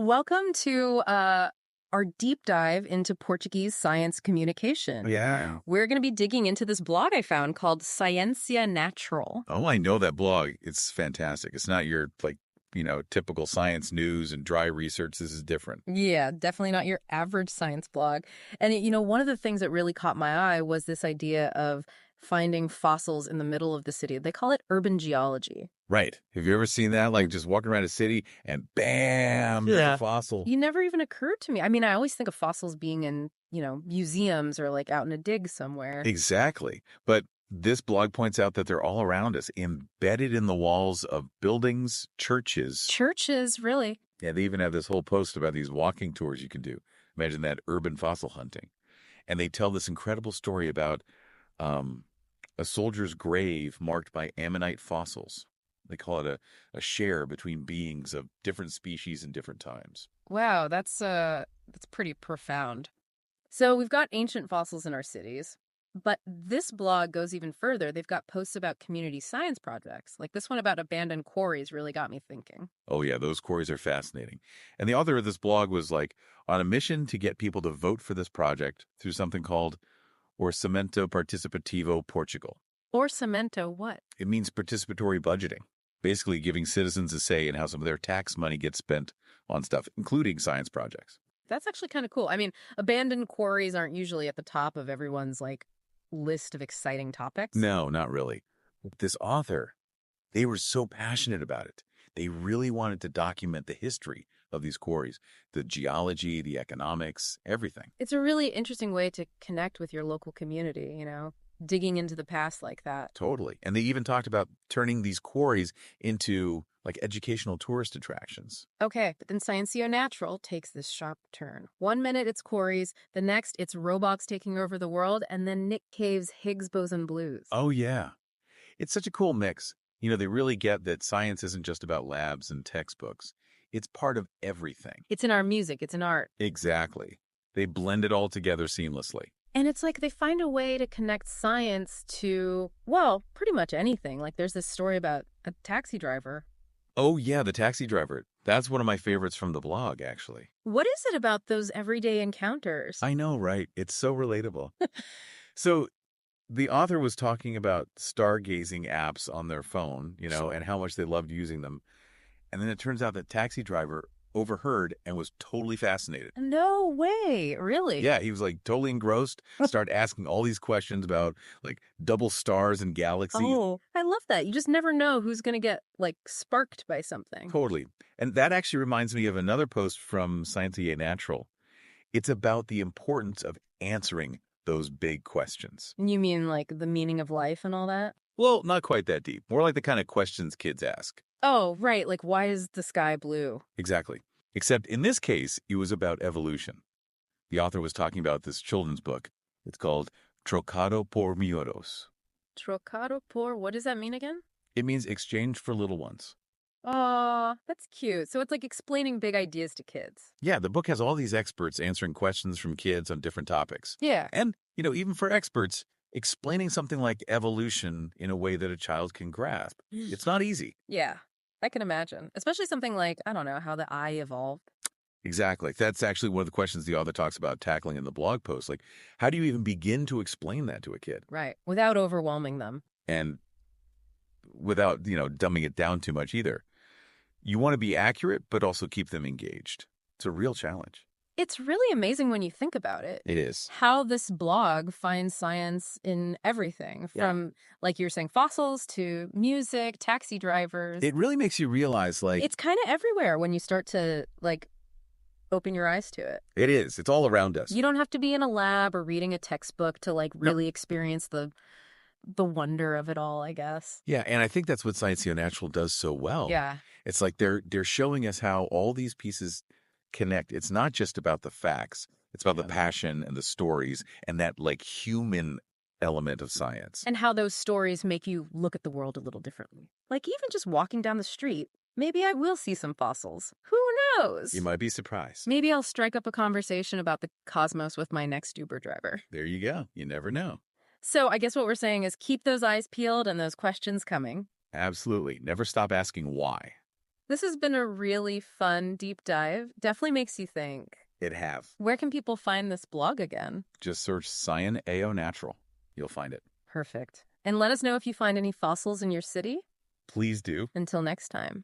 Welcome to our deep dive into Portuguese science communication. Yeah. We're going to be digging into this blog I found called Ciência Natural. Oh, I know that blog. It's fantastic. It's not your, typical science news and dry research. This is different. Yeah, definitely not your average science blog. And, one of the things that really caught my eye was this idea of finding fossils in the middle of the city. They call it urban geology. Right. Have you ever seen that? Like just walking around a city and bam, there's a fossil. You never even occurred to me. I mean, I always think of fossils being in, museums or like out in a dig somewhere. Exactly. But this blog points out that they're all around us, embedded in the walls of buildings, churches. Churches, really? Yeah, they even have this whole post about these walking tours you can do. Imagine that, urban fossil hunting. And they tell this incredible story about a soldier's grave marked by ammonite fossils. They call it a share between beings of different species in different times. Wow, that's pretty profound. So we've got ancient fossils in our cities, but this blog goes even further. They've got posts about community science projects. Like this one about abandoned quarries really got me thinking. Oh yeah, those quarries are fascinating. And the author of this blog was on a mission to get people to vote for this project through something called Orçamento Participativo Portugal. Orçamento what? It means participatory budgeting. Basically giving citizens a say in how some of their tax money gets spent on stuff, including science projects. That's actually kind of cool. I mean, abandoned quarries aren't usually at the top of everyone's list of exciting topics. No, not really. This author, they were so passionate about it. They really wanted to document the history of these quarries, the geology, the economics, everything. It's a really interesting way to connect with your local community, digging into the past like that. Totally. And they even talked about turning these quarries into educational tourist attractions. Okay, but then Ciência Ao Natural takes this sharp turn. 1 minute it's quarries, the next it's robots taking over the world, and then Nick Cave's Higgs boson blues. Oh, yeah. It's such a cool mix. They really get that science isn't just about labs and textbooks. It's part of everything. It's in our music, it's in art. Exactly. They blend it all together seamlessly. And it's like they find a way to connect science to, well, pretty much anything. Like there's this story about a taxi driver. Oh, yeah, the taxi driver. That's one of my favorites from the blog, actually. What is it about those everyday encounters? I know, right? It's so relatable. So the author was talking about stargazing apps on their phone, and how much they loved using them. And then it turns out that taxi driver overheard and was totally fascinated. No way. Really? Yeah, he was totally engrossed, started asking all these questions about double stars and galaxies. Oh, I love that. You just never know who's going to get sparked by something. Totally. And that actually reminds me of another post from Ciência Ao Natural. It's about the importance of answering those big questions. You mean the meaning of life and all that? Well, not quite that deep. More like the kind of questions kids ask. Oh, right. Why is the sky blue? Exactly. Except in this case, it was about evolution. The author was talking about this children's book. It's called Trocado por Miúdos. Trocado por, what does that mean again? It means exchange for little ones. Aw, that's cute. So it's explaining big ideas to kids. Yeah, the book has all these experts answering questions from kids on different topics. Yeah. And, even for experts, explaining something like evolution in a way that a child can grasp. It's not easy. Yeah, I can imagine. Especially something I don't know, how the eye evolved. Exactly. That's actually one of the questions the author talks about tackling in the blog post. How do you even begin to explain that to a kid? Right. Without overwhelming them. And without, dumbing it down too much either. You want to be accurate, but also keep them engaged. It's a real challenge. It's really amazing when you think about it. It is. How this blog finds science in everything, from, like you were saying, fossils to music, taxi drivers. It really makes you realize, it's kind of everywhere when you start to, open your eyes to it. It is. It's all around us. You don't have to be in a lab or reading a textbook to, really experience the wonder of it all, I guess. Yeah, and I think that's what Ciência Ao Natural does so well. Yeah. It's they're showing us how all these pieces connect. It's not just about the facts. It's about the passion and the stories and that human element of science. And how those stories make you look at the world a little differently. Even just walking down the street, maybe I will see some fossils. Who knows? You might be surprised. Maybe I'll strike up a conversation about the cosmos with my next Uber driver. There you go. You never know. So I guess what we're saying is keep those eyes peeled and those questions coming. Absolutely. Never stop asking why. This has been a really fun deep dive. Definitely makes you think. It have. Where can people find this blog again? Just search Ciência Ao Natural. You'll find it. Perfect. And let us know if you find any fossils in your city. Please do. Until next time.